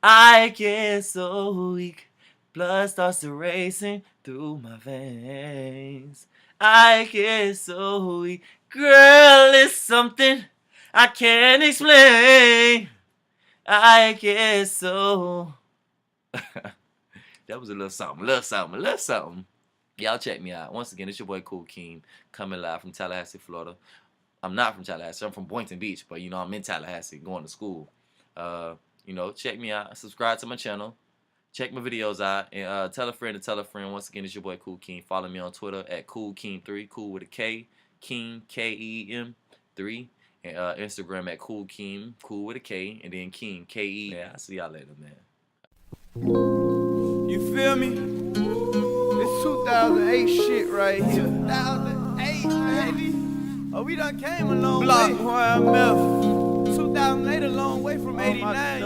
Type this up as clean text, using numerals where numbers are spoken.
I get so weak. Blood starts to racing through my veins. I get so weak. Girl, it's something I can't explain. I get so. That was a little something, little something, little something. Y'all check me out. Once again, it's your boy Kool Keem coming live from Tallahassee, Florida. I'm not from Tallahassee. I'm from Boynton Beach, but you know I'm in Tallahassee going to school. Check me out. Subscribe to my channel. Check my videos out and tell a friend to tell a friend. Once again, it's your boy Kool Keem. Follow me on Twitter at KoolKeem3, Cool with a K, Keem Keem3, and Instagram at Kool Keem, Cool with a K, and then Keem Ke. Yeah, I'll see y'all later, man. You feel me? This 2008 shit right here. 2008, baby. Oh, we done came a long way. Block YMF. 2008 a long way from 89.